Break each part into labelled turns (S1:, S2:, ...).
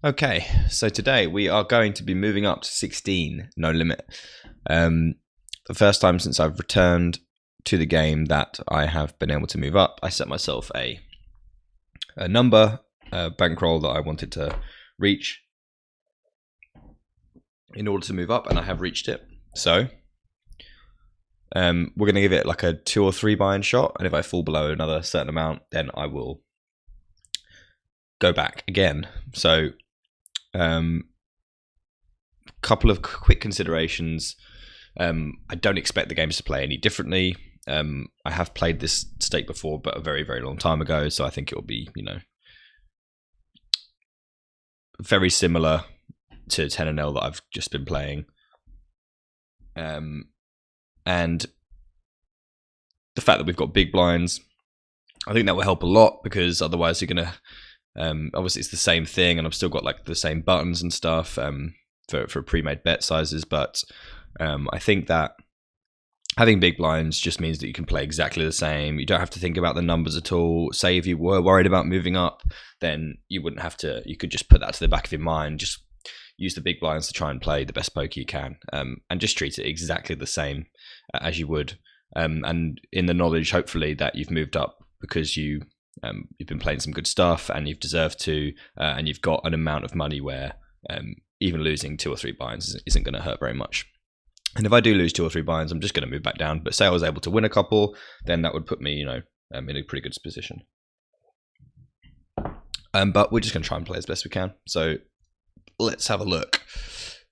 S1: Okay, so today we are going to be moving up to 16 no limit. The first time since I've returned to the game that I have been able to move up. I set myself a number, a bankroll that I wanted to reach in order to move up, and I have reached it. So we're going to give it like a 2 or 3 buy-in shot, and if I fall below another certain amount, then I will go back again. So couple of quick considerations. I don't expect the games to play any differently. I have played this stake before, but a very, very long time ago, so I think it will be, very similar to 10NL that I've just been playing. And the fact that we've got big blinds, I think that will help a lot, because otherwise you're going to, obviously it's the same thing, and I've still got like the same buttons and stuff for pre-made bet sizes, but I think that having big blinds just means that you can play exactly the same. You don't have to think about the numbers at all. Say if you were worried about moving up, then you wouldn't have to. You could just put that to the back of your mind. Just use the big blinds to try and play the best poker you can, and just treat it exactly the same as you would. And in the knowledge, hopefully, that you've moved up because you've been playing some good stuff and you've deserved to, and you've got an amount of money where even losing 2 or 3 buy-ins isn't going to hurt very much. And if I do lose 2 or 3 buy-ins, I'm just going to move back down. But say I was able to win a couple, then that would put me, in a pretty good position. But we're just going to try and play as best we can. So let's have a look.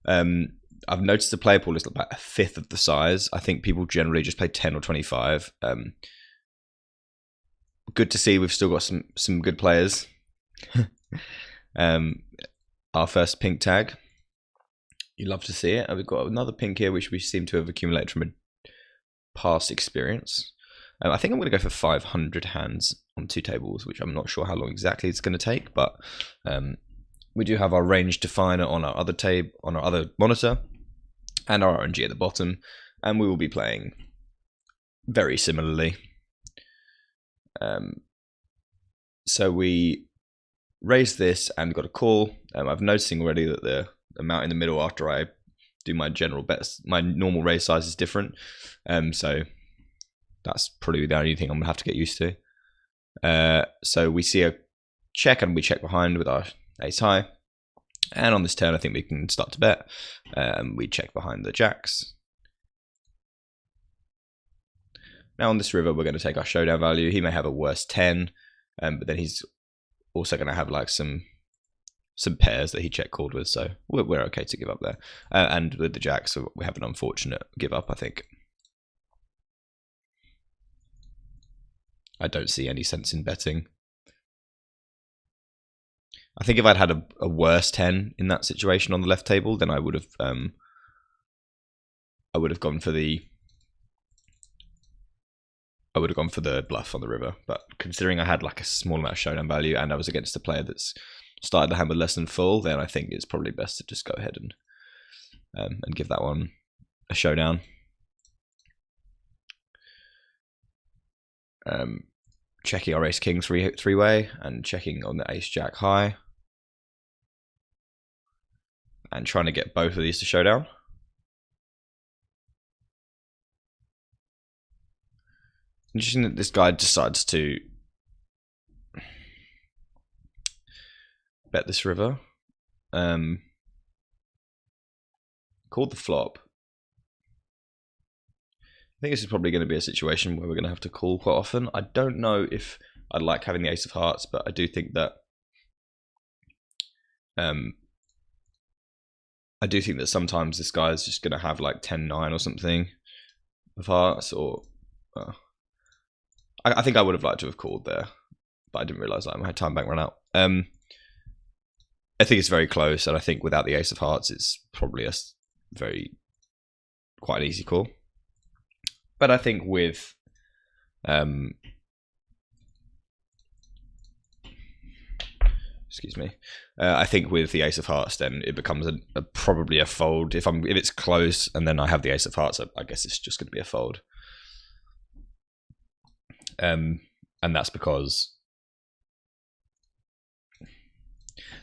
S1: I've noticed the player pool is about a fifth of the size. I think people generally just play 10 or 25. Good to see we've still got some good players. Our first pink tag. You love to see it. And we've got another pink here, which we seem to have accumulated from a past experience. I think I'm going to go for 500 hands on 2 tables, which I'm not sure how long exactly it's going to take, but we do have our range definer on our other tab, on our other monitor, and our RNG at the bottom, and we will be playing very similarly. So we raise this and got a call. I've noticing already that the amount in the middle after I do my general bets, my normal raise size is different. So that's probably the only thing I'm gonna have to get used to. So we see a check, and we check behind with our ace high. And on this turn, I think we can start to bet. We check behind the jacks. Now on this river, we're going to take our showdown value. He may have a worse 10, but then he's also going to have like some pairs that he check called with, so we're okay to give up there. And with the jacks, so we have an unfortunate give up, I think. I don't see any sense in betting. I think if I'd had a worse 10 in that situation on the left table, then I would have gone for the bluff on the river. But considering I had like a small amount of showdown value and I was against a player that's started the hand with less than full, then I think it's probably best to just go ahead and give that one a showdown. Checking our ace king three-way and checking on the ace jack high and trying to get both of these to showdown. Interesting that this guy decides to bet this river. Called the flop. I think this is probably going to be a situation where we're going to have to call quite often. I don't know if I like having the ace of hearts, but I do think that sometimes this guy is just going to have like 10-9 or something of hearts, or I think I would have liked to have called there, but I didn't realize that my time bank ran out. I think it's very close, and I think without the ace of hearts, it's probably quite an easy call. But I think with excuse me, I think with the ace of hearts, then it becomes probably a fold. If it's close and then I have the ace of hearts, I guess it's just going to be a fold. And that's because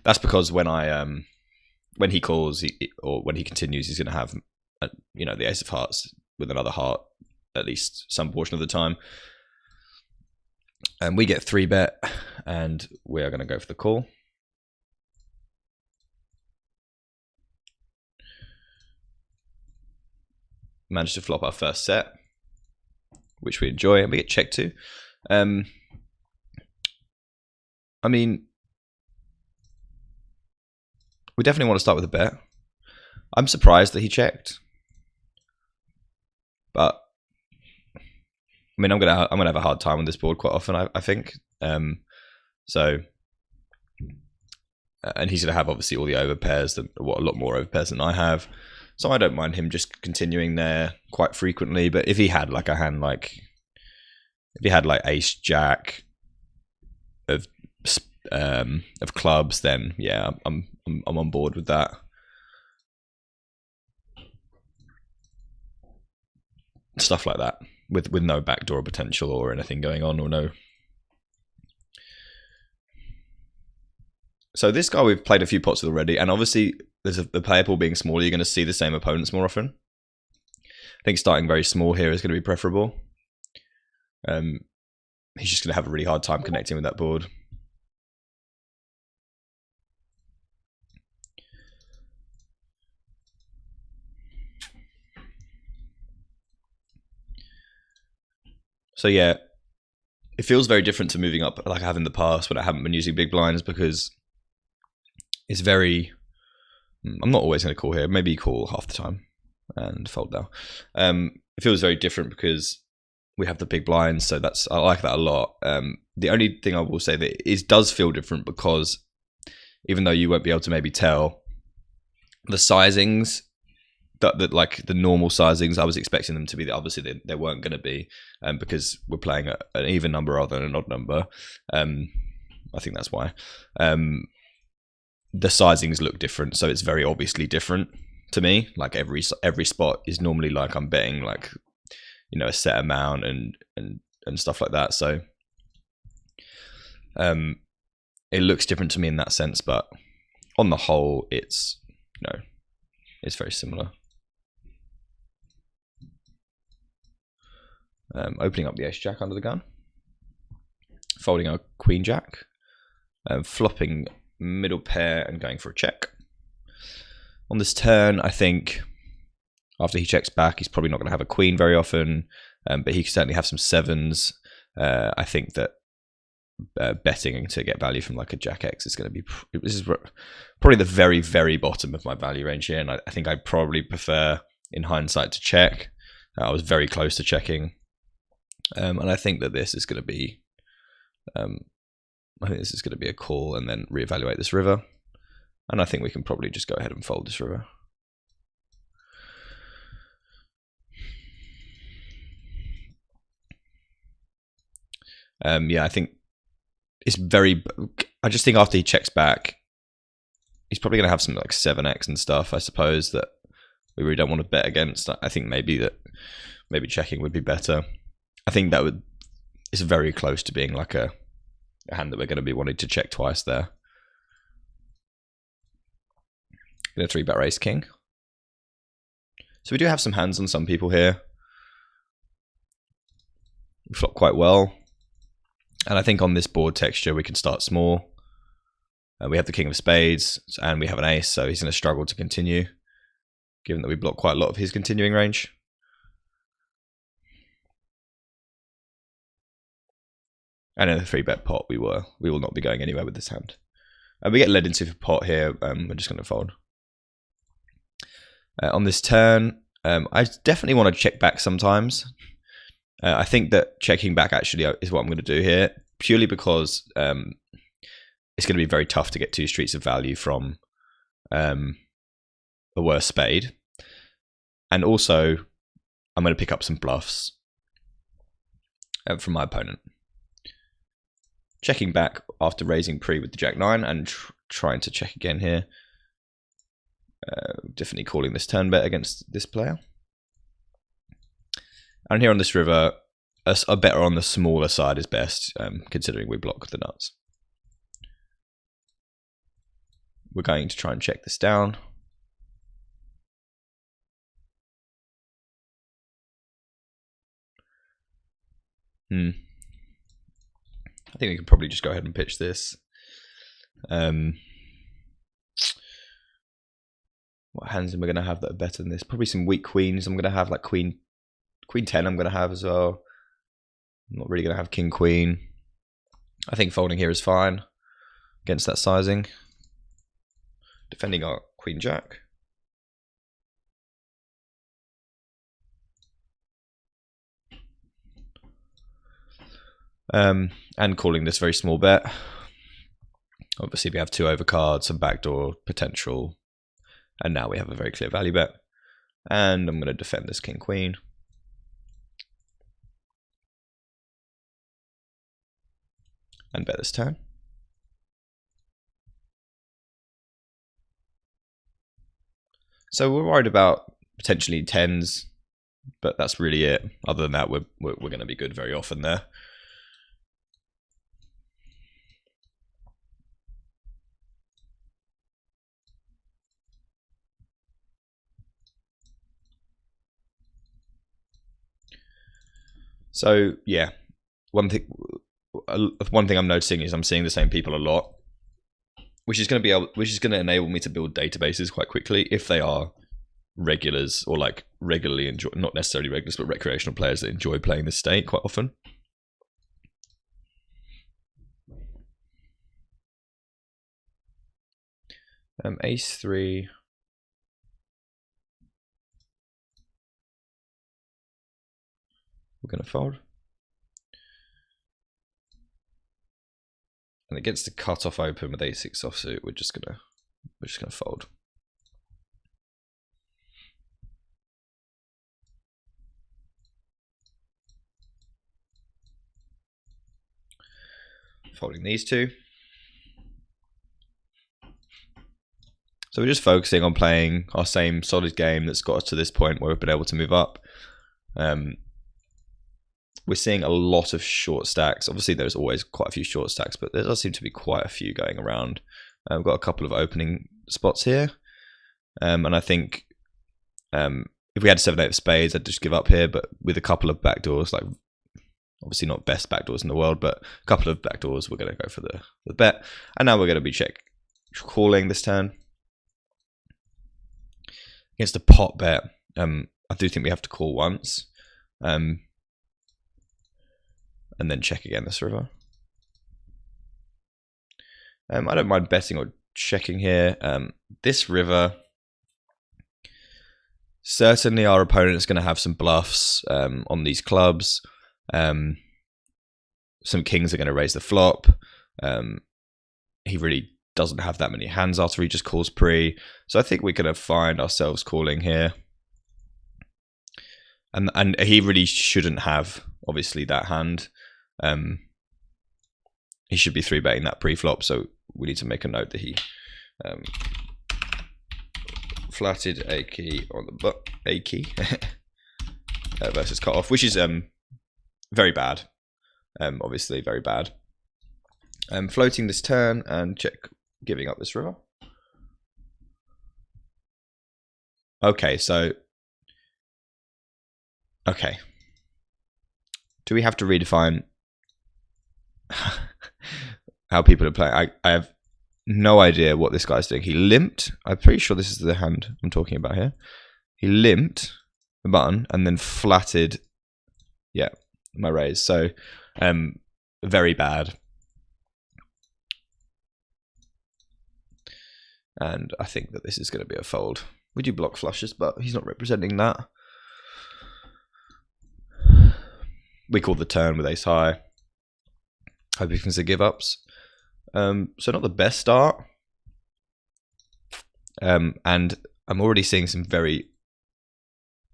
S1: That's because when he calls or when he continues, he's going to have the ace of hearts with another heart at least some portion of the time. And we get 3-bet, and we are going to go for the call. Managed to flop our first set, which we enjoy, and we get checked too. I mean, we definitely want to start with a bet. I'm surprised that he checked, but I mean, I'm gonna have a hard time on this board quite often. I think. So, and he's gonna have obviously all the overpairs, a lot more overpairs than I have. So I don't mind him just continuing there quite frequently. But if he had like a hand like, if he had like ace jack of clubs, then yeah, I'm on board with that. Stuff like that with no backdoor potential or anything going on, or no. So this guy, we've played a few pots with already, and obviously there's the player pool being smaller, you're going to see the same opponents more often. I think starting very small here is going to be preferable. He's just going to have a really hard time connecting with that board. So yeah, it feels very different to moving up like I have in the past when I haven't been using big blinds, because it's very... I'm not always going to call here. Maybe call half the time and fold now. It feels very different because we have the big blinds, so I like that a lot. The only thing I will say that it does feel different, because even though you won't be able to maybe tell, the sizings that like the normal sizings, I was expecting them to be. Obviously they weren't going to be, because we're playing an even number rather than an odd number. I think that's why. The sizings look different, so it's very obviously different to me. Like every spot is normally like I'm betting like, a set amount and stuff like that. So it looks different to me in that sense, but on the whole, it's it's very similar. Opening up the ace jack under the gun, folding our queen jack, flopping middle pair and going for a check. On this turn, I think after he checks back, he's probably not going to have a queen very often, but he can certainly have some sevens. I think that betting to get value from like a jack X is going to be, this is probably the very, very bottom of my value range here, and I think I probably prefer in hindsight to check. I was very close to checking, and I think that this is going to be a call and then reevaluate this river. And I think we can probably just go ahead and fold this river. Yeah, I think it's very... I just think after he checks back, he's probably going to have some like 7x and stuff, I suppose, that we really don't want to bet against. I think maybe checking would be better. I think that it's very close to being like a hand that we're going to be wanting to check twice there. Gonna 3-bet raise king. So we do have some hands on some people here. We flop quite well. And I think on this board texture, we can start small. We have the king of spades and we have an ace, so he's going to struggle to continue, given that we block quite a lot of his continuing range. And in a 3-bet pot, we will not be going anywhere with this hand. We get led into the pot here. We're just going to fold. On this turn, I definitely want to check back sometimes. I think that checking back actually is what I'm going to do here, purely because it's going to be very tough to get 2 streets of value from a worse spade. And also, I'm going to pick up some bluffs from my opponent. Checking back after raising pre with the jack-9 and trying to check again here. Definitely calling this turn bet against this player. And here on this river, a better on the smaller side is best, considering we block the nuts. we're going to try and check this down. I think we can probably just go ahead and pitch this. What hands am I going to have that are better than this? Probably some weak queens. I'm going to have like queen 10 I'm going to have as well. I'm not really going to have king queen. I think folding here is fine against that sizing. Defending our queen jack. And calling this very small bet. Obviously we have 2 overcards, some backdoor potential, and now we have a very clear value bet. And I'm going to defend this king queen. And bet this turn. So we're worried about potentially 10s, but that's really it. Other than that, we're going to be good very often there. So yeah, one thing I'm noticing is I'm seeing the same people a lot, which is going to enable me to build databases quite quickly if they are regulars or like regularly enjoy, not necessarily regulars, but recreational players that enjoy playing this state quite often. Ace 3. We're going to fold. And against the cut off open with ace 6 offsuit, we're just gonna fold. Folding these 2. So we're just focusing on playing our same solid game that's got us to this point where we've been able to move up. We're seeing a lot of short stacks. Obviously, there's always quite a few short stacks, but there does seem to be quite a few going around. We've got a couple of opening spots here. And I think if we had 7-8 of spades, I'd just give up here. But with a couple of backdoors, like obviously not best backdoors in the world, but a couple of backdoors, we're going to go for the bet. And now we're going to be calling this turn. Against a pot bet, I do think we have to call once. And then check again this river. I don't mind betting or checking here. This river, certainly our opponent is going to have some bluffs on these clubs. Some kings are going to raise the flop. He really doesn't have that many hands after he just calls pre. So I think we're going to find ourselves calling here. And he really shouldn't have, obviously, that hand. He should be 3-betting that pre-flop, so we need to make a note that he flatted a key on the key versus cut off, which is very bad. Obviously, very bad. Floating this turn and check giving up this river. Okay, so do we have to redefine how people are playing? I have no idea what this guy's doing. He limped. I'm pretty sure this is the hand I'm talking about here. He limped the button and then flatted, yeah, my raise. So, very bad. And I think that this is going to be a fold. We do block flushes, but he's not representing that. We call the turn with ace high. Hope he can see give ups. So not the best start. And I'm already seeing some very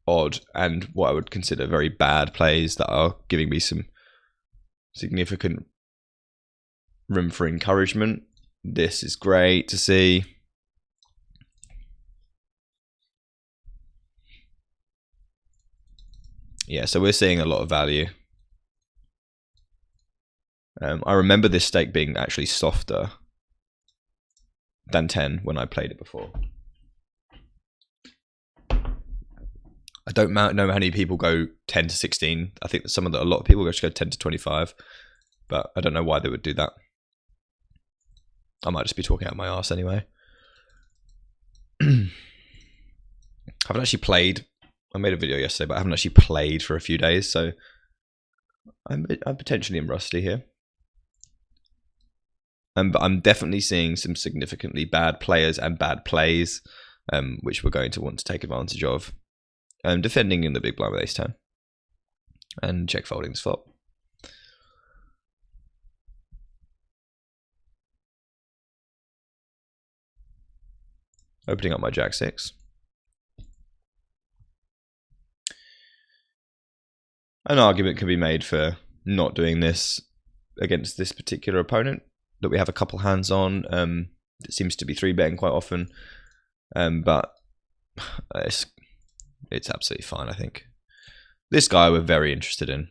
S1: odd and what I would consider very bad plays that are giving me some significant room for encouragement. This is great to see. Yeah, so we're seeing a lot of value. I remember this stake being actually softer than 10 when I played it before. I don't know how many people go 10 to 16. I think that a lot of people just go 10 to 25, but I don't know why they would do that. I might just be talking out my arse anyway. I haven't actually played. I made a video yesterday, but I haven't actually played for a few days, so I'm potentially in rusty here. But I'm definitely seeing some significantly bad players and bad plays, which we're going to want to take advantage of. Defending in the big blind with ace-10 and check folding this flop. Opening up my jack-6. An argument can be made for not doing this against this particular opponent that we have a couple hands on. It seems to be 3-betting quite often, but it's absolutely fine, I think. This guy we're very interested in,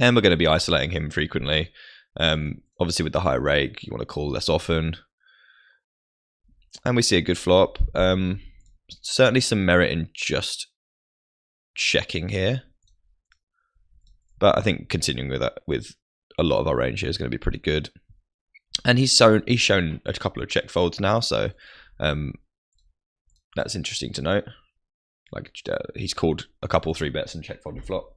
S1: and we're going to be isolating him frequently. Obviously with the high rake, you want to call less often. And we see a good flop. Certainly some merit in just checking here. But I think continuing with that with a lot of our range here is going to be pretty good. And he's shown a couple of check folds now, so that's interesting to note. Like he's called a couple 3-bets and check folded flop.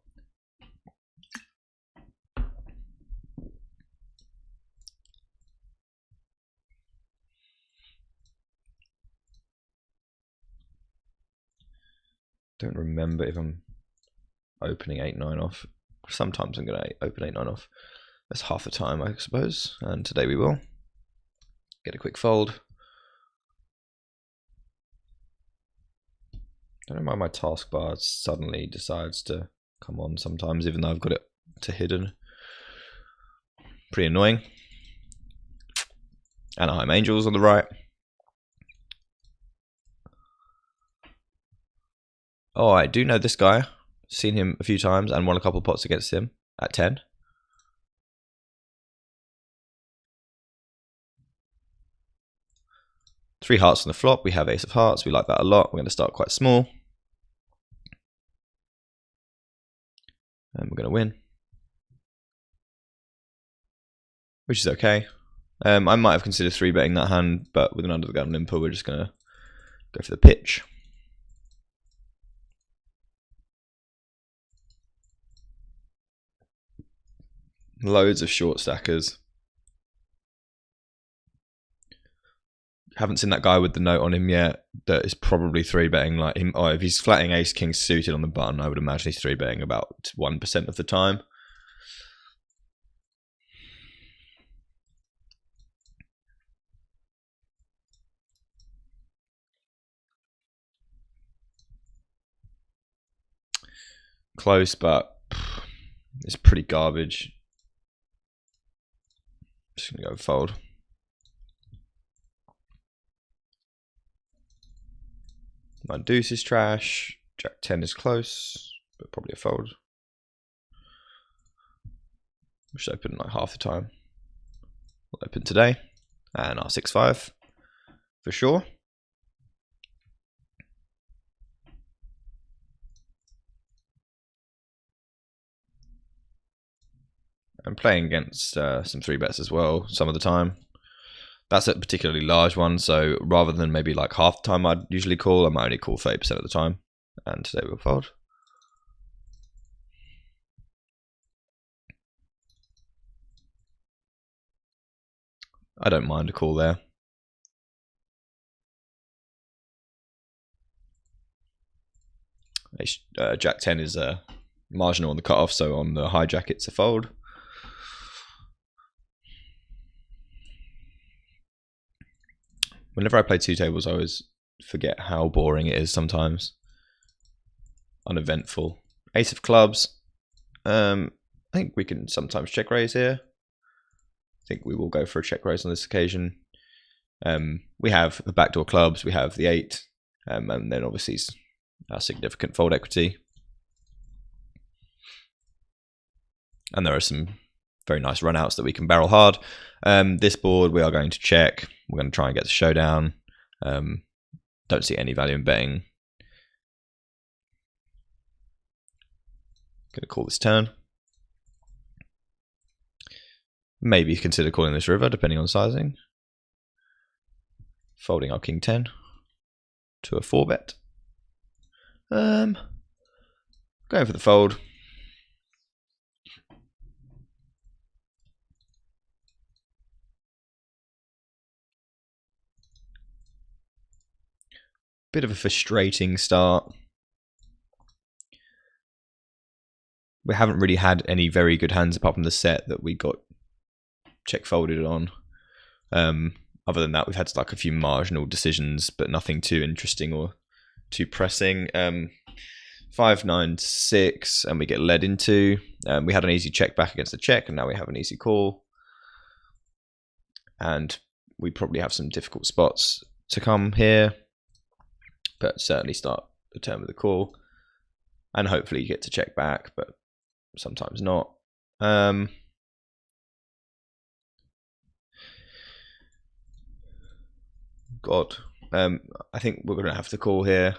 S1: Don't remember if I'm opening 8-9 off. Sometimes I'm going to open 8-9 off. That's half the time, I suppose. And today we will get a quick fold. I don't know why my taskbar suddenly decides to come on sometimes, even though I've got it to hidden. Pretty annoying. Anaheim Angels on the right. Oh, I do know this guy. Seen him a few times and won a couple of pots against him at 10. Three hearts on the flop. We have ace of hearts. We like that a lot. We're going to start quite small. And we're going to win. Which is okay. I might have considered 3-betting that hand, but with an under the gun limper, we're just going to go for the pitch. Loads of short stackers. Haven't seen that guy with the note on him yet that is probably 3-betting like him. Oh, if he's flatting ace king suited on the button, I would imagine he's 3-betting about 1% of the time. Close, but it's pretty garbage. Just gonna go fold. My deuce is trash. Jack 10 is close, but probably a fold. We should open like half the time. We'll open today, and our 6-5 for sure. I'm playing against some 3-bets as well some of the time. That's a particularly large one, so rather than maybe like half the time I'd usually call, I might only call 30% of the time. And today we'll fold. I don't mind a call there. Jack 10 is marginal on the cutoff, so on the hijack it's a fold. Whenever I play two tables, I always forget how boring it is sometimes. Uneventful. Ace of clubs. I think we can sometimes check raise here. I think we will go for a check raise on this occasion. We have the backdoor clubs, we have the 8, and then obviously our significant fold equity. And there are some very nice runouts that we can barrel hard. This board we are going to check. We're going to try and get the showdown. Don't see any value in betting. Going to call this turn. Maybe consider calling this river, depending on sizing. Folding our king 10 to a 4-bet. Going for the fold. Bit of a frustrating start. We haven't really had any very good hands apart from the set that we got check folded on. Other than that, we've had like a few marginal decisions, but nothing too interesting or too pressing. 5-9-6, and we get led into. We had an easy check back against the check, and now we have an easy call. And we probably have some difficult spots to come here, but certainly start the turn with a call, and hopefully you get to check back, but sometimes not. God, I think we're going to have to call here.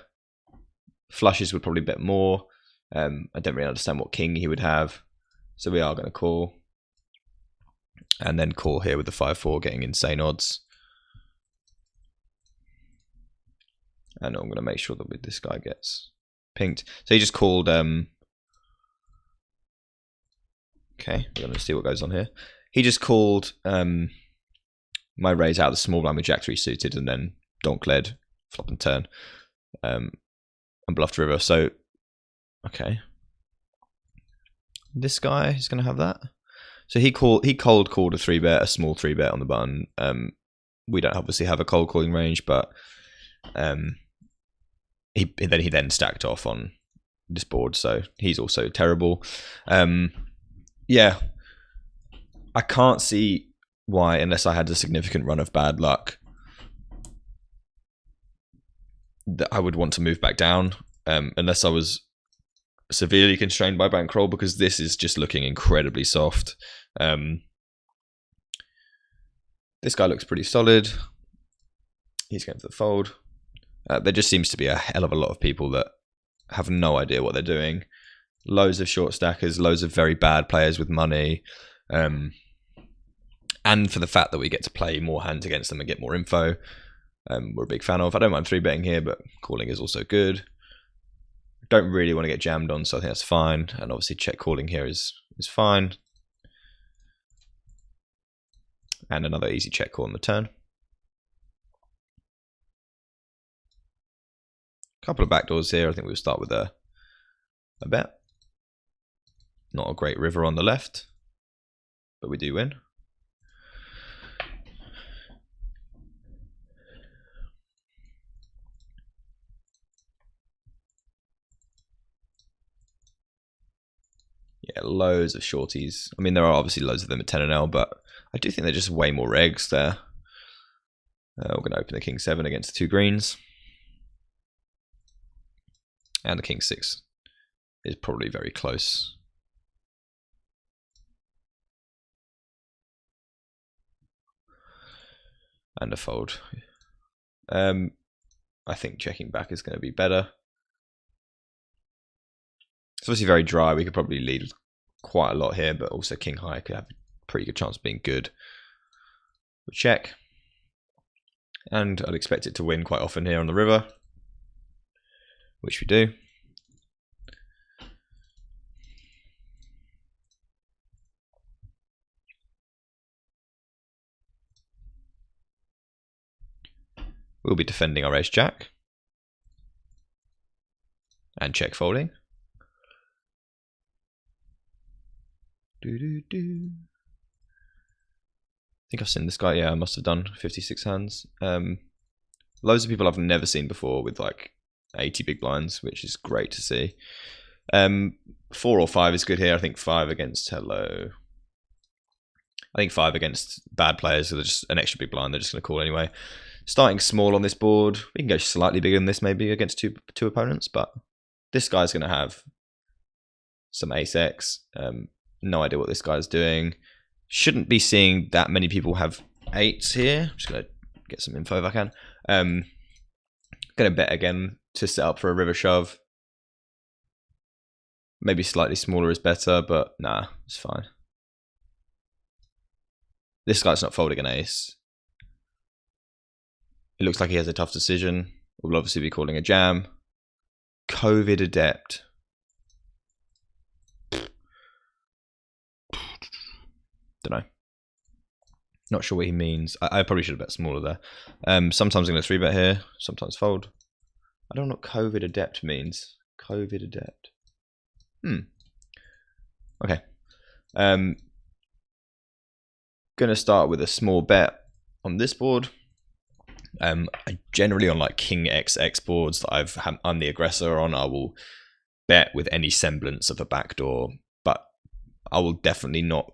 S1: Flushes would probably bet more. I don't really understand what king he would have, so we are going to call. And then call here with the 5-4, getting insane odds. And I'm going to make sure that this guy gets pinked. So he just called... Okay, we're going to see what goes on here. He just called my raise out of the small blind with Jack 3 suited, and then donk led, flop and turn, and bluffed river. So, okay. This guy is going to have that. So he cold called a 3-bet, a small 3-bet on the button. We don't obviously have a cold calling range, but he then stacked off on this board, so he's also terrible. Yeah, I can't see why, unless I had a significant run of bad luck, that I would want to move back down, unless I was severely constrained by bankroll, because this is just looking incredibly soft. This guy looks pretty solid. He's going for the fold. There just seems to be a hell of a lot of people that have no idea what they're doing. Loads of short stackers, loads of very bad players with money. And for the fact that we get to play more hands against them and get more info, we're a big fan of. I don't mind 3-betting here, but calling is also good. Don't really want to get jammed on, so I think that's fine. And obviously check calling here is fine. And another easy check call on the turn. Couple of backdoors here. I think we'll start with a bet. Not a great river on the left, but we do win. Yeah, loads of shorties. I mean, there are obviously loads of them at 10 and L, but I do think they're just way more regs there. We're going to open the king 7 against the 2 greens. And the king 6 is probably very close. And a fold. I think checking back is going to be better. It's obviously very dry. We could probably lead quite a lot here, but also king high could have a pretty good chance of being good. We check. And I'd expect it to win quite often here on the river, which we do. We'll be defending our ace jack and check folding. I think I've seen this guy. Yeah, I must have done 56 hands. Loads of people I've never seen before with like 80 big blinds, which is great to see. 4 or 5 is good here. I think 5 against I think 5 against bad players, so they're just an extra big blind. They're just going to call anyway. Starting small on this board. We can go slightly bigger than this maybe against two opponents, but this guy's going to have some ace X. No idea what this guy's doing. Shouldn't be seeing that many people have 8s here. I'm just going to get some info if I can. Going to bet again to set up for a river shove. Maybe slightly smaller is better, but nah, it's fine. This guy's not folding an ace. It looks like he has a tough decision. We'll obviously be calling a jam. COVID adept. Don't know. Not sure what he means. I probably should have bet smaller there. Sometimes I'm going to 3-bet here. Sometimes fold. I don't know what COVID adept means. COVID adept. Okay. Gonna start with a small bet on this board. I generally on like King XX boards that I'm the aggressor on, I will bet with any semblance of a backdoor, but I will definitely not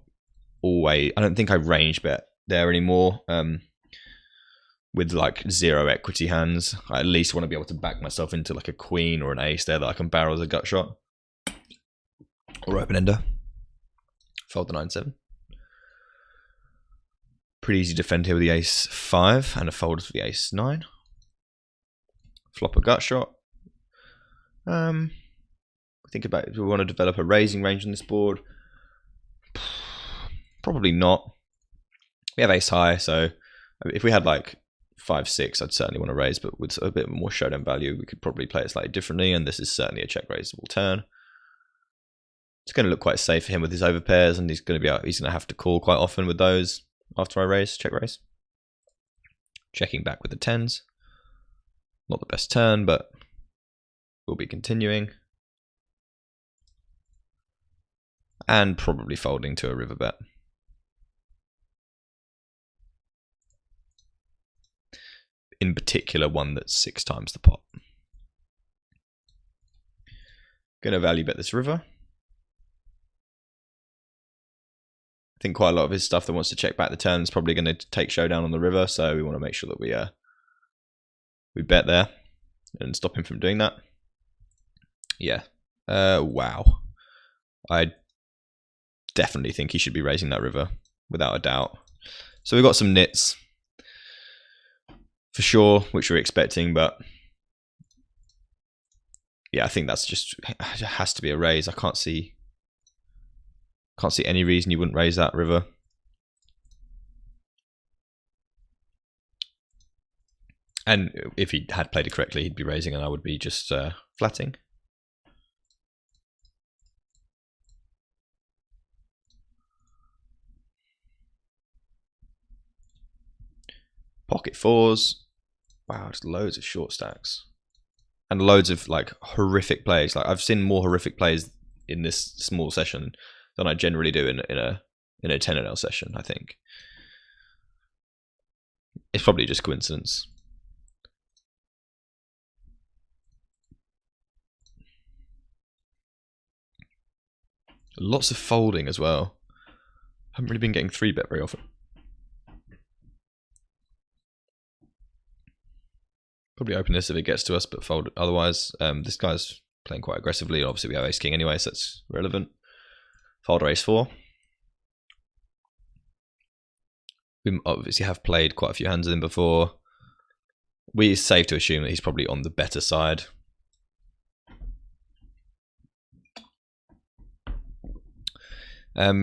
S1: always. I don't think I range bet there anymore. With like 0 equity hands, I at least want to be able to back myself into like a queen or an ace there that I can barrel as a gut shot or open ender. Fold the 9-7. Pretty easy to defend here with the ace-5 and a fold for the ace-9. Flop a gut shot. Think about if we want to develop a raising range on this board. Probably not. We have ace-high, so if we had like 5-6, I'd certainly want to raise, but with a bit more showdown value, we could probably play it slightly differently, and this is certainly a check raisable turn. It's going to look quite safe for him with his overpairs, and he's going to have to call quite often with those. After I raise, check raise. Checking back with the 10s. Not the best turn, but we'll be continuing. And probably folding to a river bet. In particular, one that's 6 times the pot. Gonna value bet this river. I think quite a lot of his stuff that wants to check back the turn is probably going to take showdown on the river, so we want to make sure that we bet there and stop him from doing that. Yeah. Wow. I definitely think he should be raising that river, without a doubt. So we've got some nits for sure, which we're expecting, but yeah, I think that's just it has to be a raise. I can't see any reason you wouldn't raise that river. And if he had played it correctly, he'd be raising and I would be just flatting. Pocket 4s. Wow, just loads of short stacks. And loads of like horrific plays. Like I've seen more horrific plays in this small session than I generally do in a 10-0 session, I think. It's probably just coincidence. Lots of folding as well. Haven't really been getting 3-bet very often. Probably open this if it gets to us, but fold otherwise. This guy's playing quite aggressively. Obviously we have ace-king anyway, so that's relevant. Fold ace-4. We obviously have played quite a few hands with him before. It's safe to assume that he's probably on the better side.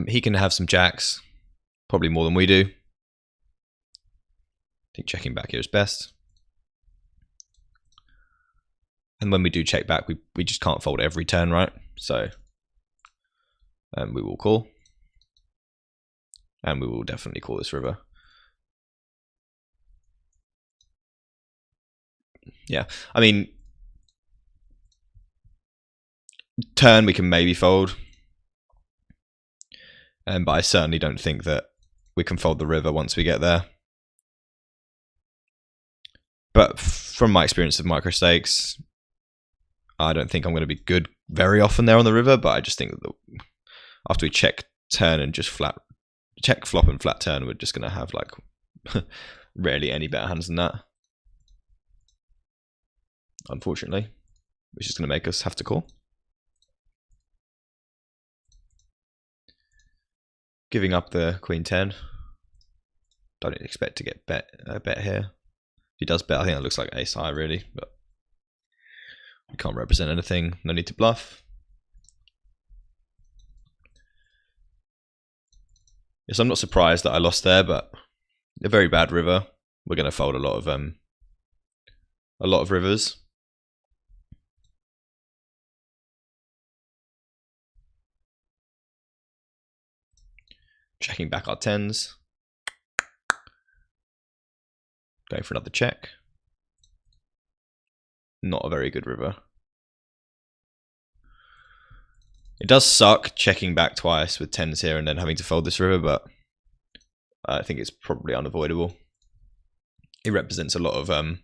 S1: He can have some jacks, probably more than we do. I think checking back here is best. And when we do check back, we just can't fold every turn, right? So we will call. And we will definitely call this river. Yeah, I mean, turn we can maybe fold. But I certainly don't think that we can fold the river once we get there. But from my experience of micro stakes, I don't think I'm going to be good very often there on the river, but I just think that after we check turn and just check flop and flat turn, we're just going to have like rarely any better hands than that. Unfortunately, which is going to make us have to call. Giving up the queen 10. Don't expect to get a bet here. If he does bet, I think that looks like ace high really, but we can't represent anything. No need to bluff. Yes, I'm not surprised that I lost there, but a very bad river. We're going to fold a lot of rivers. Checking back our 10s. Going for another check. Not a very good river. It does suck checking back twice with 10s here and then having to fold this river, but I think it's probably unavoidable. He represents a lot of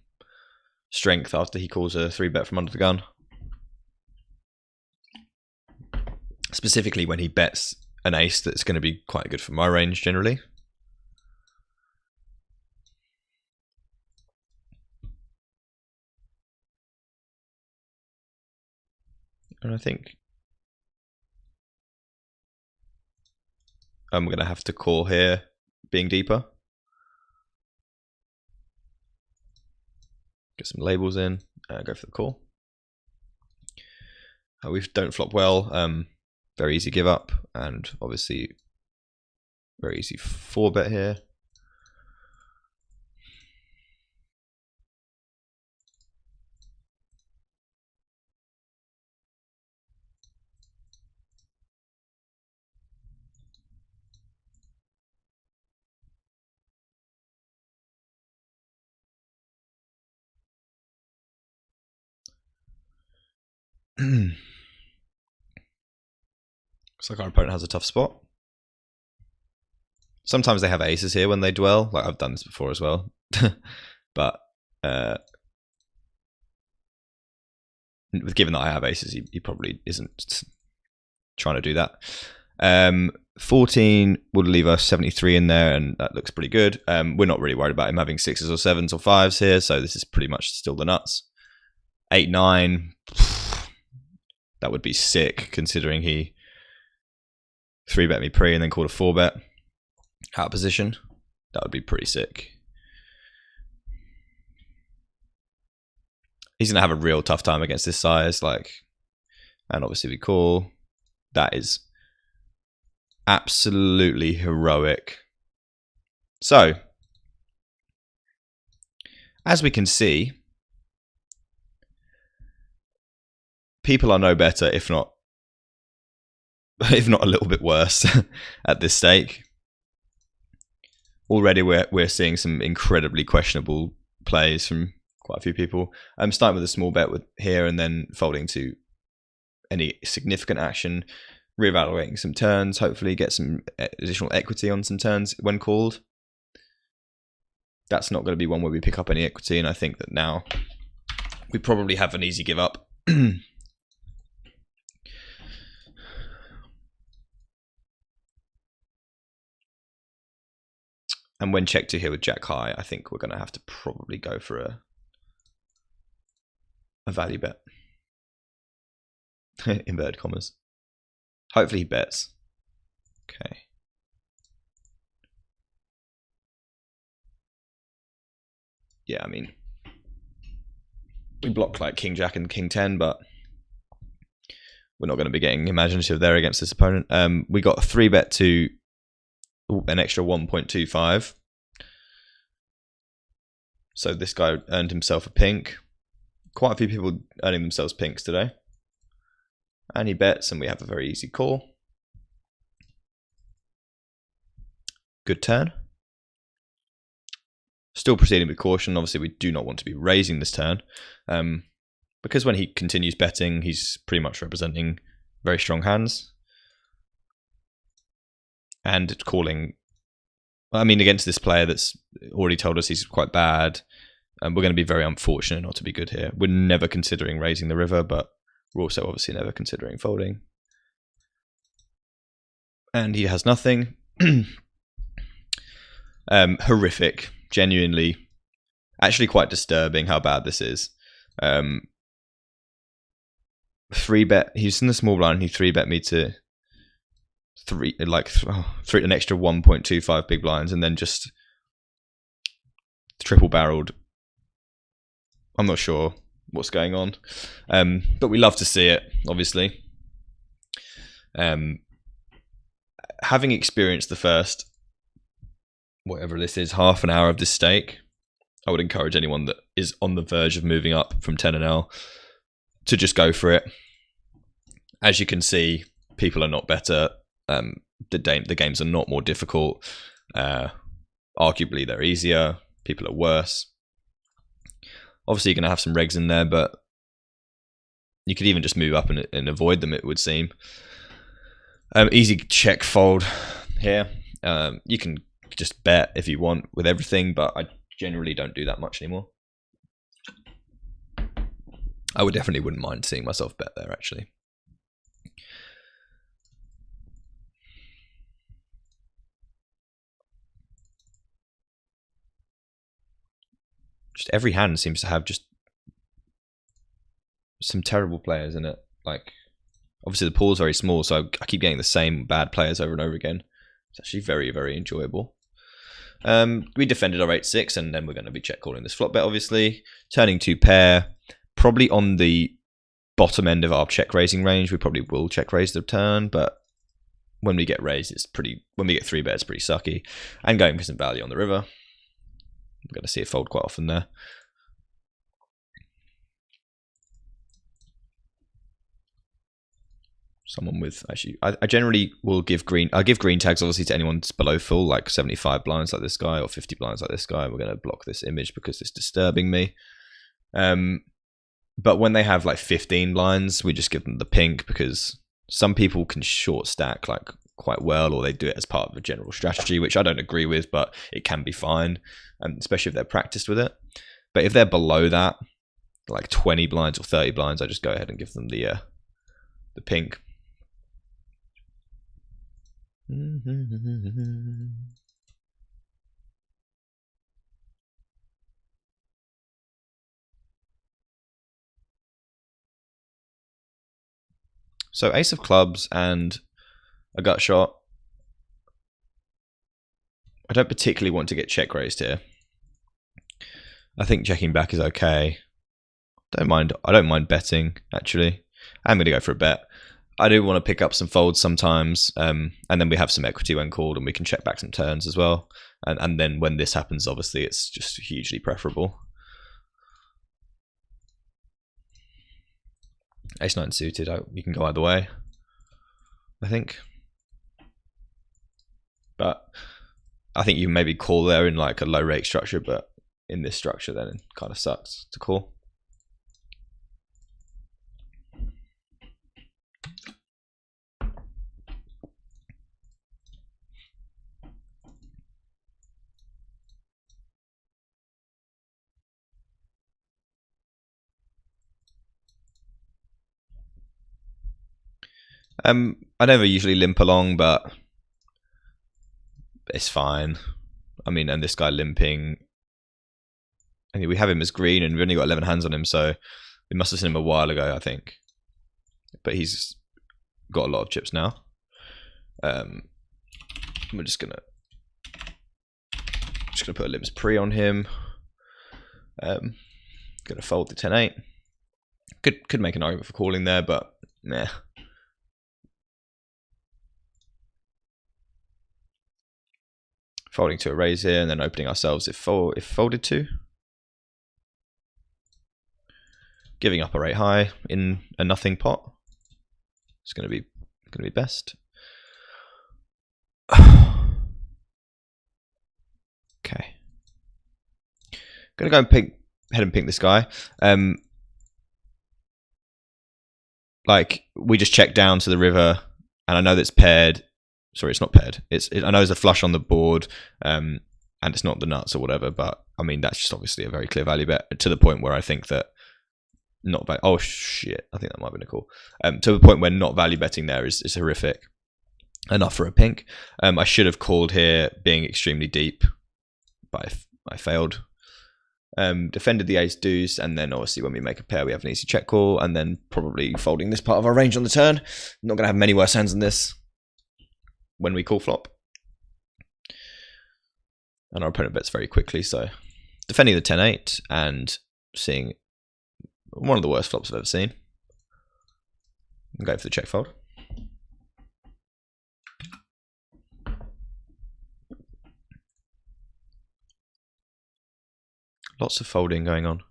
S1: strength after he calls a 3-bet from under the gun. Specifically when he bets an ace that's going to be quite good for my range generally. And I think I'm going to have to call here, being deeper. Get some labels in, go for the call. We don't flop well, very easy give up, and obviously very easy 4-bet here. Looks like our opponent has a tough spot. Sometimes they have aces here when they dwell, like I've done this before as well. But given that I have aces, he probably isn't trying to do that. 14 would leave us 73 in there, and that looks pretty good. We're not really worried about him having 6s or 7s or 5s here, so this is pretty much still the nuts. 8, 9, that would be sick considering he 3-bet me pre and then called a 4-bet out of position. That would be pretty sick. He's gonna have a real tough time against this size, and obviously we call. That is absolutely heroic. So, as we can see, people are no better, if not a little bit worse at this stake. Already we're seeing some incredibly questionable plays from quite a few people. I'm starting with a small bet with here and then folding to any significant action, reevaluating some turns, hopefully get some additional equity on some turns when called. That's not going to be one where we pick up any equity, and I think that now we probably have an easy give up. And when check to here with Jack high, I think we're going to have to probably go for a value bet. Inverted commas. Hopefully he bets. Okay. Yeah, I mean, we block like King Jack and King 10, but we're not going to be getting imaginative there against this opponent. We got a 3-bet to an extra 1.25. So this guy earned himself a pink. Quite a few people earning themselves pinks today. And he bets, and we have a very easy call. Good turn. Still proceeding with caution. Obviously, we do not want to be raising this turn. Because when he continues betting, he's pretty much representing very strong hands. And calling, I mean, against this player that's already told us he's quite bad, and we're going to be very unfortunate not to be good here. We're never considering raising the river, but we're also obviously never considering folding. And he has nothing. Horrific, genuinely, actually quite disturbing how bad this is. 3-bet, he's in the small blind, he 3-bet me to an extra 1.25 big blinds, and then just triple barreled. I'm not sure what's going on, but we love to see it, obviously. Having experienced the first, whatever this is, half an hour of this stake, I would encourage anyone that is on the verge of moving up from 10NL to just go for it. As you can see, people are not better. The games are not more difficult. Arguably, they're easier. People are worse. Obviously, you're going to have some regs in there, but you could even just move up and avoid them, it would seem. Easy check fold here. You can just bet if you want with everything, but I generally don't do that much anymore. I would definitely wouldn't mind seeing myself bet there, actually. Just every hand seems to have just some terrible players in it. Like, obviously the pool's very small, so I keep getting the same bad players over and over again. It's actually very, very enjoyable. We defended our 8-6, and then we're going to be check calling this flop bet, obviously. Turning 2 pair, probably on the bottom end of our check raising range. We probably will check raise the turn, but when we get raised, it's pretty. When we get 3-bet, it's pretty sucky. And going for some value on the river. We're going to see it fold quite often there. Someone with, actually, I generally will give green. I give green tags obviously to anyone that's below full, like 75 blinds like this guy or 50 blinds like this guy. We're going to block this image because it's disturbing me. But when they have like 15 blinds, we just give them the pink, because some people can short stack like quite well, or they do it as part of a general strategy, which I don't agree with, but it can be fine, and especially if they're practiced with it. But if they're below that, like 20 blinds or 30 blinds, I just go ahead and give them the pink. So ace of clubs and a gut shot. I don't particularly want to get check raised here. I think checking back is okay. I don't mind betting, actually. I'm going to go for a bet. I do want to pick up some folds sometimes, and then we have some equity when called, and we can check back some turns as well. And then when this happens, obviously, it's just hugely preferable. Ace-9 suited, you can go either way, I think. But I think you maybe call there in like a low rake structure, but in this structure then it kind of sucks to call. I never usually limp along, but it's fine. I mean, and this guy limping, I mean, we have him as green, and we've only got 11 hands on him, so we must have seen him a while ago, I think. But he's got a lot of chips now. We're just gonna put a limps pre on him. Gonna fold the 10-8. Could make an argument for calling there, but meh. Folding to a raise here, and then opening ourselves if folded to. Giving up a rate high in a nothing pot. It's gonna be best. Okay. Gonna go and ahead and pink this guy. Like, we just check down to the river, and I know that's paired. Sorry, it's not paired. I know there's a flush on the board, and it's not the nuts or whatever, but I mean, that's just obviously a very clear value bet, to the point where I think that not value. Oh shit! I think that might have been a call. To the point where not value betting there is horrific. Enough for a pink. I should have called here, being extremely deep, but I failed. Defended the ace deuce, and then obviously when we make a pair, we have an easy check call, and then probably folding this part of our range on the turn. Not gonna have many worse hands than this. when we call flop. And our opponent bets very quickly, so defending the 10-8 and seeing one of the worst flops I've ever seen. I'm going for the check fold. Lots of folding going on.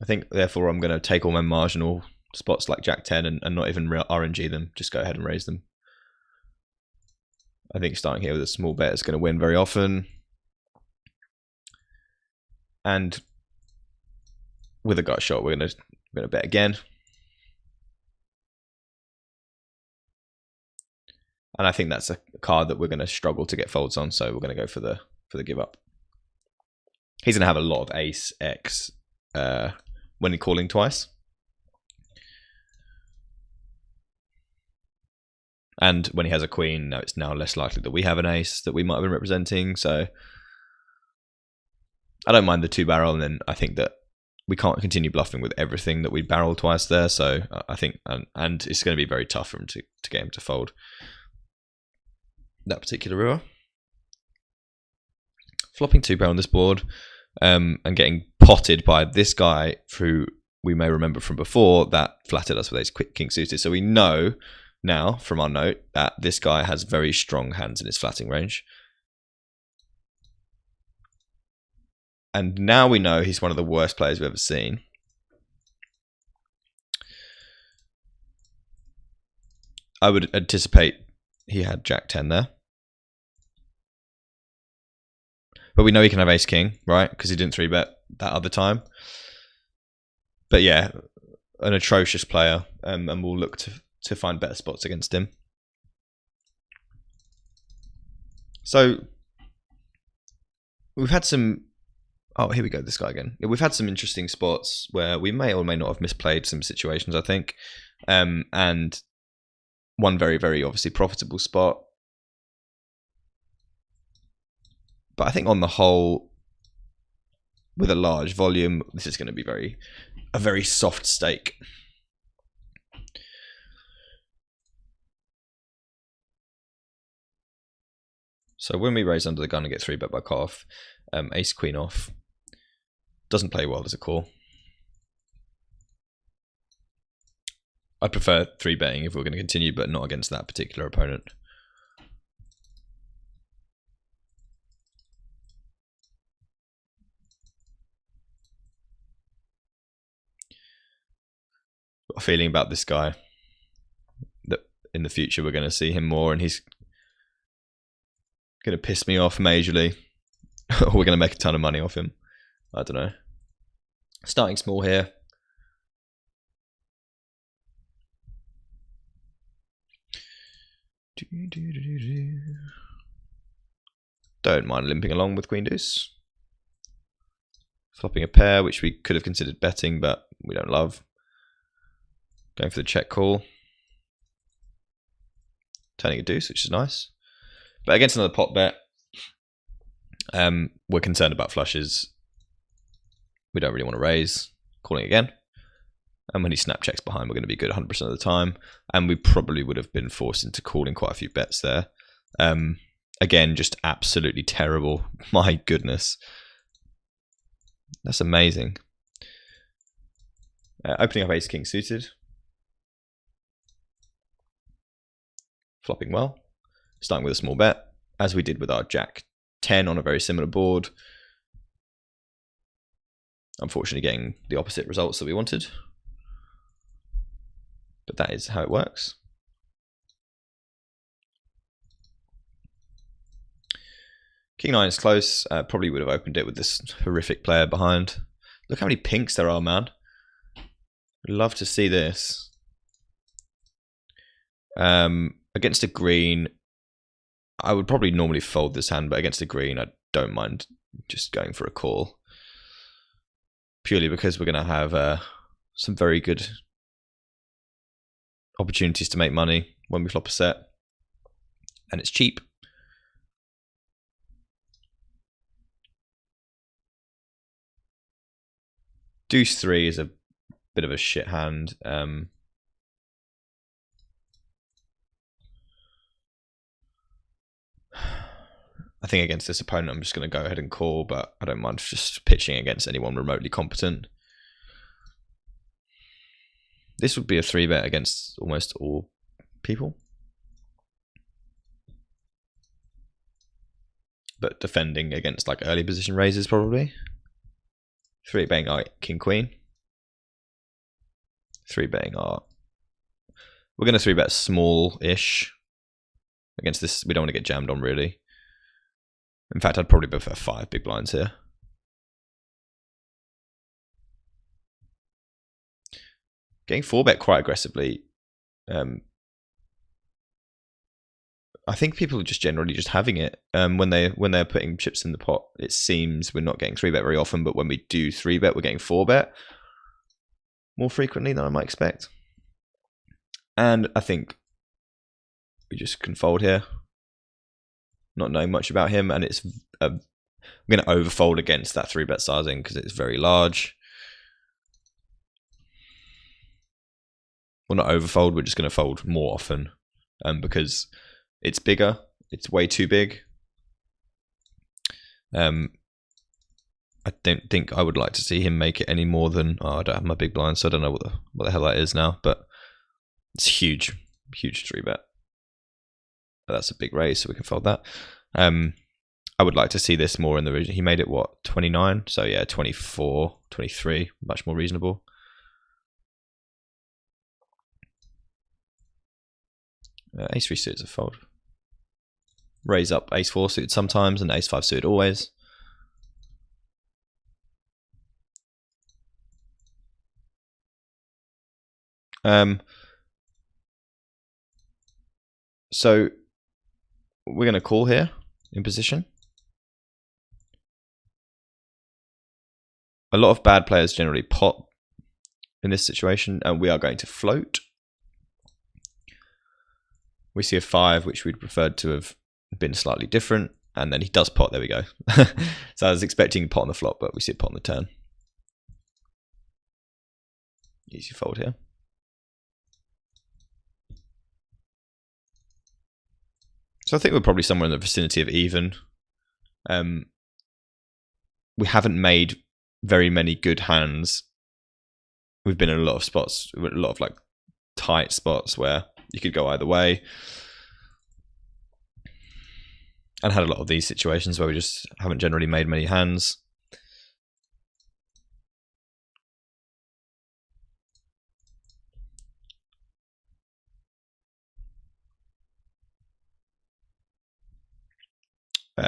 S1: I think, therefore, I'm going to take all my marginal spots like Jack 10 and not even RNG them. Just go ahead and raise them. I think starting here with a small bet is going to win very often. And with a gut shot, we're going to bet again. And I think that's a card that we're going to struggle to get folds on, so we're going to go for the give up. He's going to have a lot of ace X when calling twice. And when he has a queen, no, it's now less likely that we have an ace that we might have been representing. So I don't mind the 2-barrel, and then I think that we can't continue bluffing with everything that we barrel twice there. So I think, and it's going to be very tough for him to get him to fold that particular river. Flopping 2-barrel on this board and getting potted by this guy who we may remember from before that flattered us with ace king suited. So we know now from our note that this guy has very strong hands in his flatting range. And now we know he's one of the worst players we've ever seen. I would anticipate he had Jack 10 there. But we know he can have ace king, right? Because he didn't 3-bet that other time. But yeah, an atrocious player, and we'll look to find better spots against him. So we've had some... Oh, here we go, this guy again. We've had some interesting spots where we may or may not have misplayed some situations, I think. And one very, very obviously profitable spot. But I think on the whole, with a large volume, this is going to be a very soft stake. So when we raise under the gun and get 3-bet by cutoff, ace queen off doesn't play well as a call. I prefer 3-betting if we're going to continue, but not against that particular opponent. Got a feeling about this guy that in the future we're going to see him more, and he's going to piss me off majorly. Or we're going to make a ton of money off him. I don't know. Starting small here. Don't mind limping along with queen deuce. Flopping a pair, which we could have considered betting, but we don't love. Going for the check call. Turning a deuce, which is nice. But against another pot bet, we're concerned about flushes. We don't really want to raise. Calling again. And when he snap checks behind, we're going to be good 100% of the time. And we probably would have been forced into calling quite a few bets there. Again, just absolutely terrible. My goodness. That's amazing. Opening up ace king suited. Flopping well. Starting with a small bet, as we did with our Jack 10 on a very similar board. Unfortunately getting the opposite results that we wanted. But that is how it works. King 9 is close. Probably would have opened it with this horrific player behind. Look how many pinks there are, man. I'd love to see this. Against a green, I would probably normally fold this hand, but against a green, I don't mind just going for a call. Purely because we're going to have some very good opportunities to make money when we flop a set. And it's cheap. Deuce 3 is a bit of a shit hand. I think against this opponent, I'm just going to go ahead and call, but I don't mind just pitching against anyone remotely competent. This would be a 3-bet against almost all people. But defending against like early position raises probably. 3-betting our king queen. 3-betting our... We're going to 3-bet small-ish. Against this, we don't want to get jammed on really. In fact, I'd probably prefer 5 big blinds here. Getting 4-bet quite aggressively. I think people are just generally just having it. When they're putting chips in the pot, it seems we're not getting 3-bet very often, but when we do 3-bet, we're getting 4-bet more frequently than I might expect. And I think we just can fold here, not knowing much about him, and it's we're going to overfold against that 3-bet sizing because it's very large. Well, not overfold, we're just going to fold more often because it's bigger. It's way too big. I don't think I would like to see him make it any more than... Oh, I don't have my big blind, so I don't know what the hell that is now, but it's huge. Huge 3-bet. That's a big raise, so we can fold that. I would like to see this more in the region. He made it, what, 29? So yeah, 24, 23, much more reasonable. Ace-3 suited a fold. Raise up Ace-4 suited sometimes and Ace-5 suited always. So we're going to call here in position. A lot of bad players generally pot in this situation, and we are going to float. We see a 5, which we'd preferred to have been slightly different, and then he does pot. There we go. So I was expecting pot on the flop, but we see a pot on the turn. Easy fold here. So I think we're probably somewhere in the vicinity of even. We haven't made very many good hands. We've been in a lot of spots, a lot of like tight spots where you could go either way. And had a lot of these situations where we just haven't generally made many hands.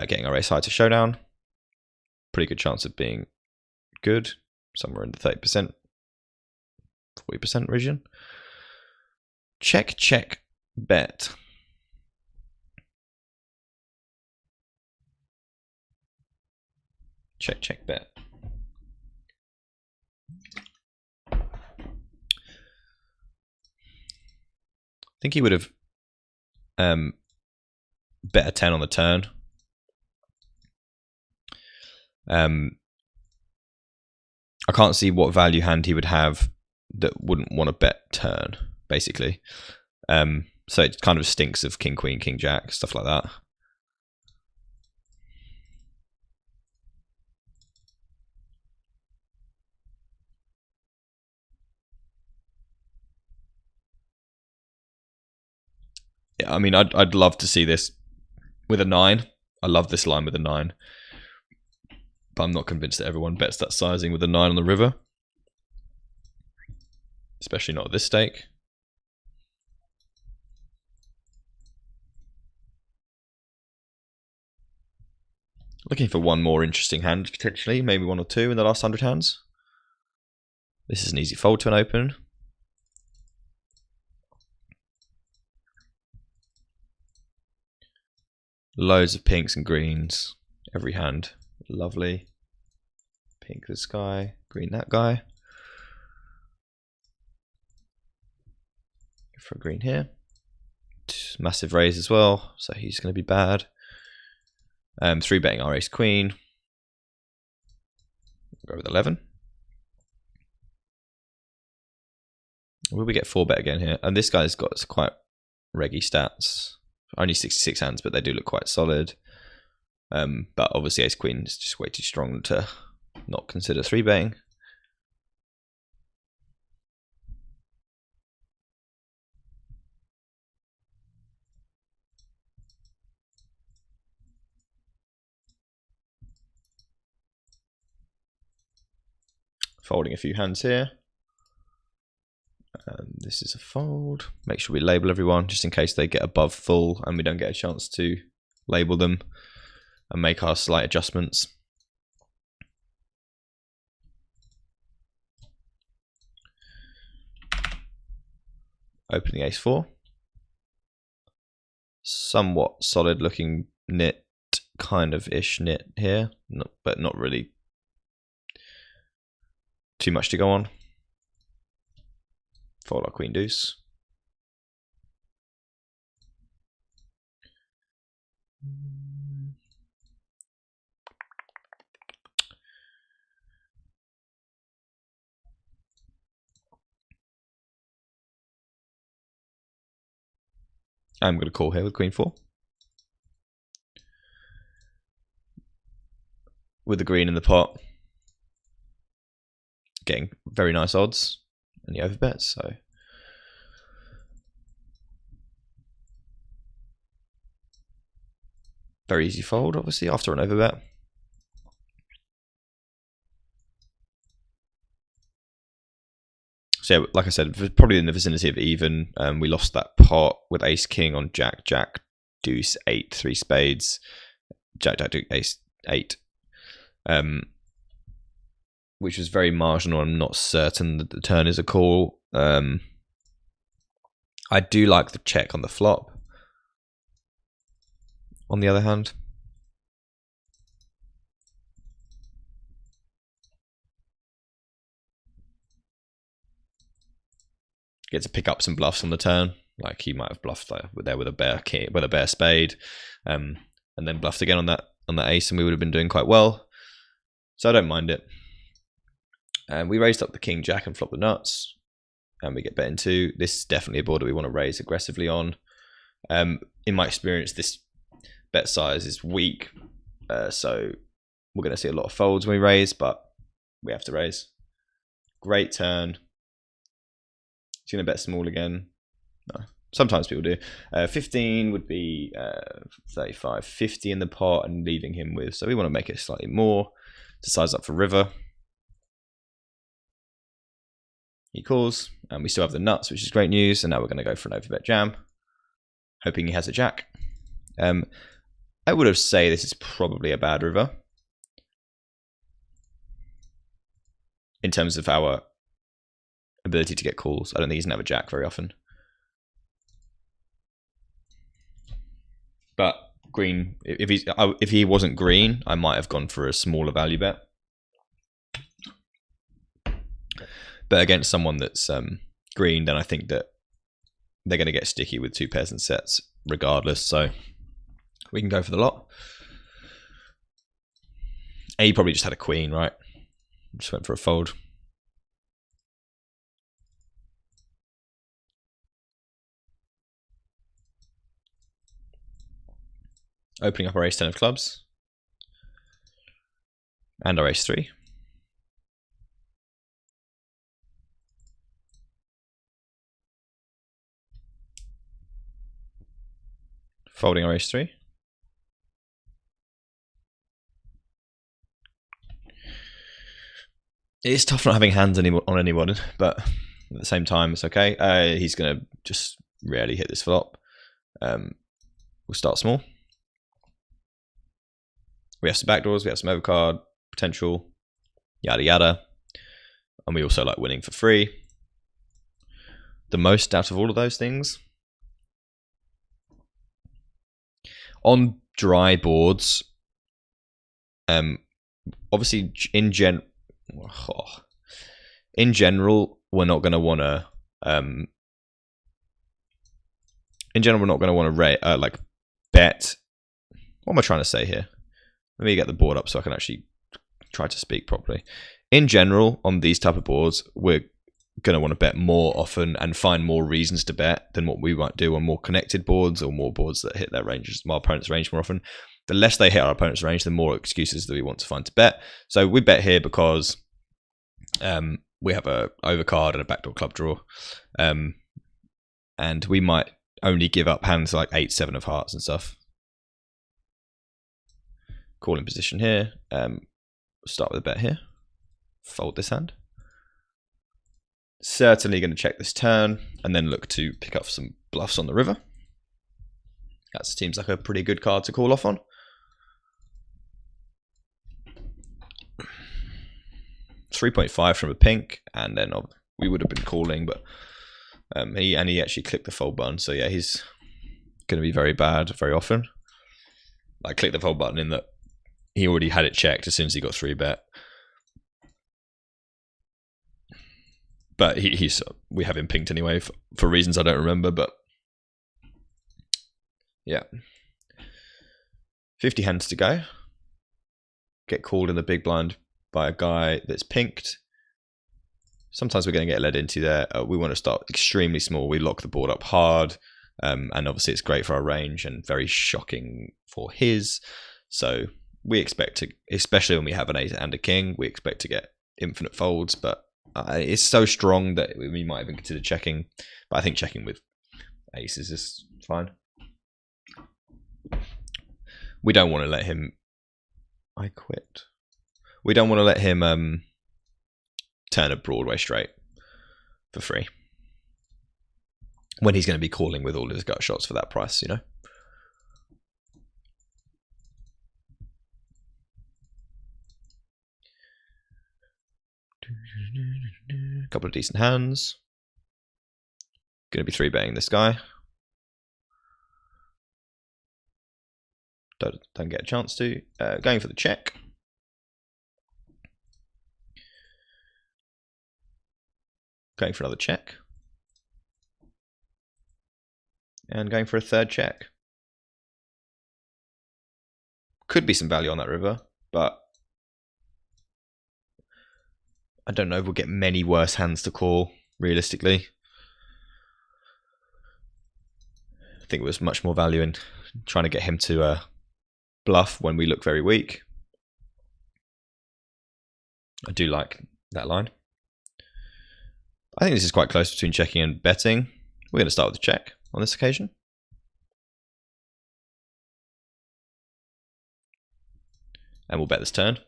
S1: Getting our ace high to showdown. Pretty good chance of being good. Somewhere in the 30%, 40% region. Check, check, bet. Check, check, bet. I think he would have bet a 10 on the turn. I can't see what value hand he would have that wouldn't want to bet turn, basically. So it kind of stinks of king, queen, king, jack, stuff like that. Yeah, I mean, I'd love to see this with a 9. I love this line with a 9. But I'm not convinced that everyone bets that sizing with a 9 on the river. Especially not at this stake. Looking for one more interesting hand, potentially. Maybe 1 or 2 in the last 100 hands. This is an easy fold to an open. Loads of pinks and greens. Every hand. Lovely. Pink this guy, green that guy. Go for a green here. Massive raise as well, so he's going to be bad. 3-betting our ace queen. Go with 11. Will we get 4-bet again here? And this guy's got quite reggy stats. Only 66 hands, but they do look quite solid. But obviously ace queen is just way too strong to not consider 3-betting. Folding a few hands here. This is a fold. Make sure we label everyone just in case they get above full and we don't get a chance to label them and make our slight adjustments. Opening ace-4. Somewhat solid looking nit, kind of ish nit here, but not really too much to go on. Fold our queen deuce. I'm going to call here with queen 4. With the green in the pot. Getting very nice odds. And the overbet, so. Very easy fold, obviously, after an overbet. So yeah, like I said, probably in the vicinity of even. We lost that pot with ace king on jack, jack, deuce, 8, 3 spades, jack, jack, deuce, ace, 8. Which was very marginal. I'm not certain that the turn is a call. I do like the check on the flop. On the other hand, get to pick up some bluffs on the turn. Like he might have bluffed there with a bear king, with a bear spade, and then bluffed again on that ace, and we would have been doing quite well. So I don't mind it. And we raised up the king jack and flopped the nuts, and we get bet into. This is definitely a board that we want to raise aggressively on. In my experience, this bet size is weak, so we're going to see a lot of folds when we raise, but we have to raise. Great turn. He's going to bet small again. No, sometimes people do. 15 would be 35, 50 in the pot and leaving him with. So we want to make it slightly more to size up for river. He calls, and we still have the nuts, which is great news. And now we're going to go for an overbet jam, hoping he has a jack. I would have said this is probably a bad river in terms of our ability to get calls. I don't think he's gonna have a jack very often. But green, if he wasn't green, I might have gone for a smaller value bet. But against someone that's green, then I think that they're going to get sticky with 2 pairs and sets regardless. So we can go for the lot. And he probably just had a queen, right? Just went for a fold. Opening up our ace 10 of clubs. And our ace 3. Folding our ace 3. It's tough not having hands on anyone, but at the same time, it's okay. He's going to just rarely hit this flop. We'll start small. We have some backdoors, we have some overcard potential, yada yada. And we also like winning for free. The most out of all of those things. On dry boards, obviously in general, we're not going to want to. In general, we're not going to want to like bet. What am I trying to say here? Let me get the board up so I can actually try to speak properly. In general, on these type of boards, we're going to want to bet more often and find more reasons to bet than what we might do on more connected boards or more boards that hit their ranges, our opponent's range more often. The less they hit our opponent's range, the more excuses that we want to find to bet. So we bet here because we have a overcard and a backdoor club draw, and we might only give up hands like 8-7 of hearts and stuff. Call in position here. Start with a bet here. Fold this hand. Certainly going to check this turn and then look to pick up some bluffs on the river. That seems like a pretty good card to call off on. $3.5 from a pink, and then we would have been calling, but he actually clicked the fold button. So yeah, he's going to be very bad very often. I clicked the fold button in that he already had it checked as soon as he got 3-bet. But we have him pinked anyway for reasons I don't remember. But yeah, 50 hands to go. Get called in the big blind by a guy that's pinked. Sometimes we're going to get led into there. We want to start extremely small. We lock the board up hard, and obviously it's great for our range and very shocking for his. So we expect to, especially when we have an ace and a king, we expect to get infinite folds. But it's so strong that we might even consider checking. But I think checking with aces is fine. We don't want to let him. I quit. We don't want to let him turn a Broadway straight for free when he's going to be calling with all his gut shots for that price, you know. A couple of decent hands. Going to be 3-betting this guy. Don't get a chance to. Going for the check. Going for another check. And going for a third check. Could be some value on that river, but I don't know if we'll get many worse hands to call, realistically. I think there's much more value in trying to get him to bluff when we look very weak. I do like that line. I think this is quite close between checking and betting. We're going to start with the check on this occasion. And we'll bet this turn.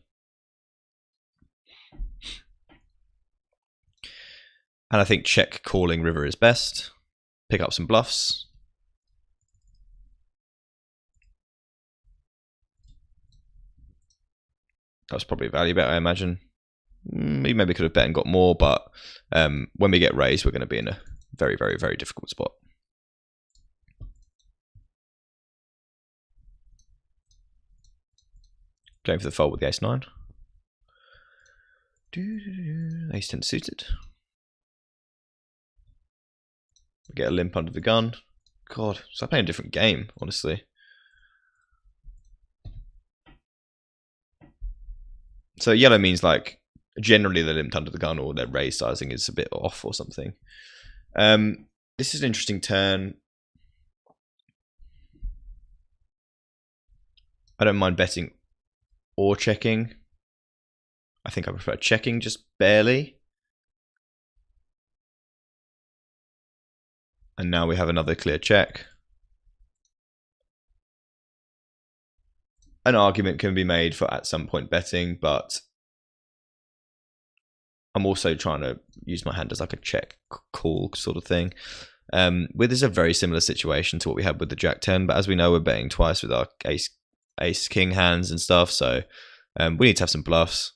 S1: And I think check calling river is best. Pick up some bluffs. That was probably a value bet, I imagine. We maybe could have bet and got more, but when we get raised, we're going to be in a very, very, very difficult spot. Going for the fold with the ace-9. Ace-10 suited. We get a limp under the gun. God, so I'm playing a different game, honestly. So yellow means like generally they're limped under the gun or their raise sizing is a bit off or something. This is an interesting turn. I don't mind betting or checking. I think I prefer checking just barely. And now we have another clear check. An argument can be made for at some point betting, but I'm also trying to use my hand as like a check call sort of thing. This is a very similar situation to what we had with the Jack-10, but as we know, we're betting twice with our ace-king hands and stuff, so we need to have some bluffs.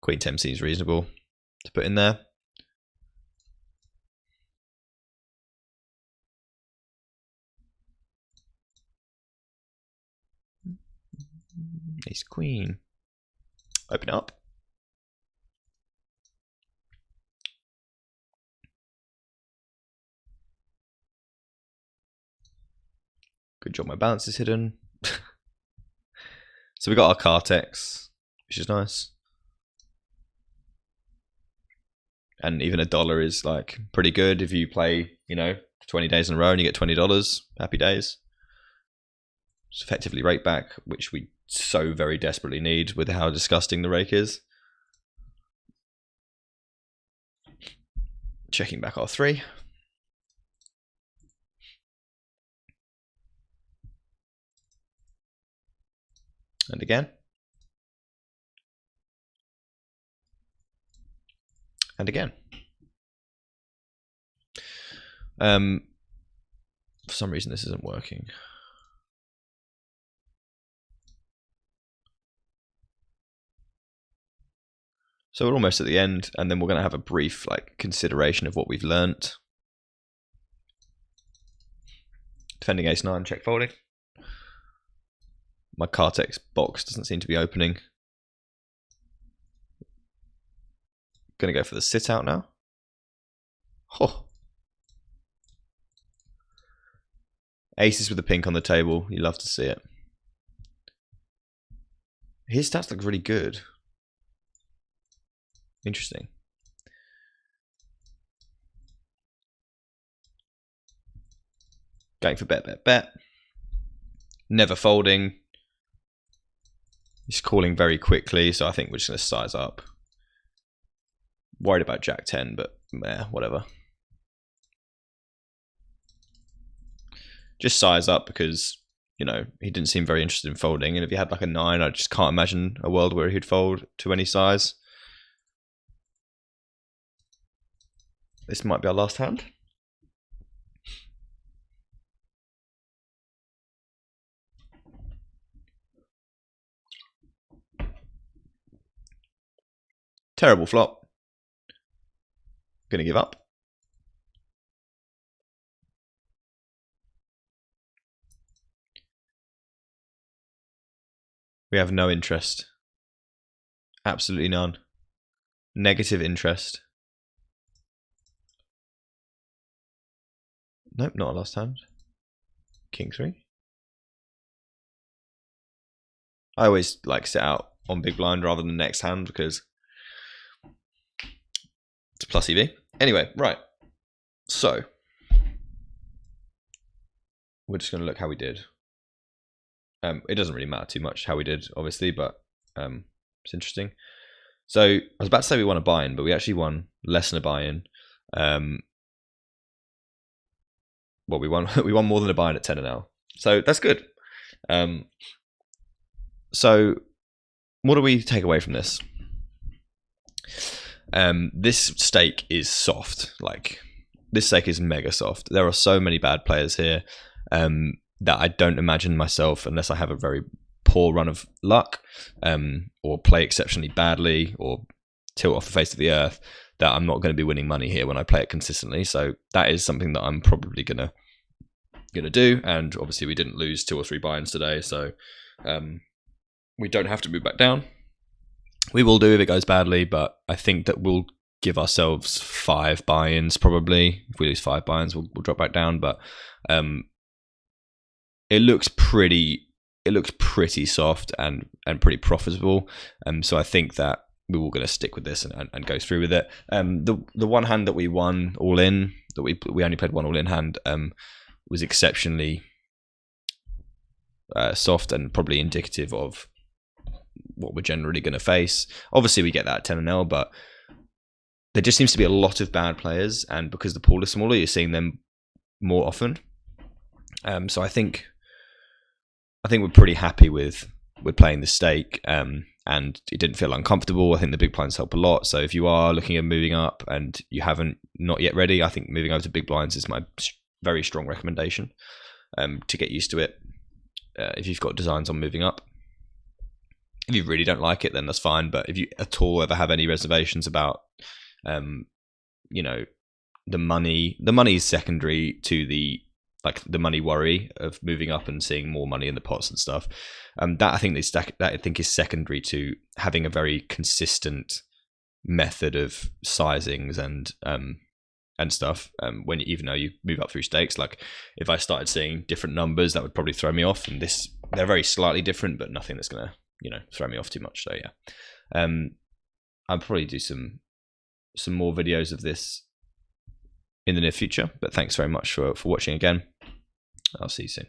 S1: Queen-10 seems reasonable to put in there. Ace-queen. Open up. Good job, my balance is hidden. So we got our Cartex. which is nice. And even $1 is like pretty good if you play, 20 days in a row and you get $20. Happy days. It's effectively rake back, which we so very desperately need with how disgusting the rake is. Checking back R3. And again. And again. For some reason this isn't working. So we're almost at the end, and then we're going to have a brief consideration of what we've learnt. Defending ace-9, check folding. My Cartex box doesn't seem to be opening. Going to go for the sit out now. Oh. Aces with the pink on the table. You love to see it. His stats look really good. Interesting. Going for bet, bet, bet. Never folding. He's calling very quickly, so I think we're just going to size up. Worried about Jack 10, but whatever. Just size up because, he didn't seem very interested in folding. And if he had like a 9, I just can't imagine a world where he'd fold to any size. This might be our last hand. Terrible flop. Gonna give up. We have no interest. Absolutely none. Negative interest. Nope, not our last hand. King 3. I always sit out on big blind rather than next hand because it's plus EV. Anyway, right. So we're just going to look how we did. It doesn't really matter too much how we did, obviously, but it's interesting. So I was about to say we won a buy-in, but we actually won less than a buy-in. Well, we won more than a buy-in at 10 and L, so that's good. So what do we take away from this? This stake is soft. This stake is mega soft. There are so many bad players here that I don't imagine myself, unless I have a very poor run of luck, or play exceptionally badly, or tilt off the face of the earth, that I'm not going to be winning money here when I play it consistently. So that is something that I'm probably gonna do. And obviously we didn't lose 2 or 3 buy-ins today, so we don't have to move back down. We will do if it goes badly, but I think that we'll give ourselves 5 buy-ins probably. If we lose 5 buy-ins, we'll drop back down. But it looks pretty soft and pretty profitable. So I think that we were going to stick with this and go through with it. The one hand that we won all in, that we only played one all in hand, was exceptionally soft and probably indicative of what we're generally going to face. Obviously we get that at 10 and L, but there just seems to be a lot of bad players, and because the pool is smaller, you're seeing them more often. So I think we're pretty happy with playing the stake, and it didn't feel uncomfortable. I think the big blinds help a lot. So if you are looking at moving up and you haven't not yet ready, I think moving over to big blinds is my very strong recommendation to get used to it. If you've got designs on moving up, if you really don't like it, then that's fine. But if you at all ever have any reservations about, the money is secondary to the money worry of moving up and seeing more money in the pots and stuff. That I think is secondary to having a very consistent method of sizings and stuff. Even though you move up through stakes, if I started seeing different numbers, that would probably throw me off. And they're very slightly different, but nothing that's gonna throw me off too much. So yeah, I'll probably do some more videos of this in the near future. But thanks very much for watching again. I'll see you soon.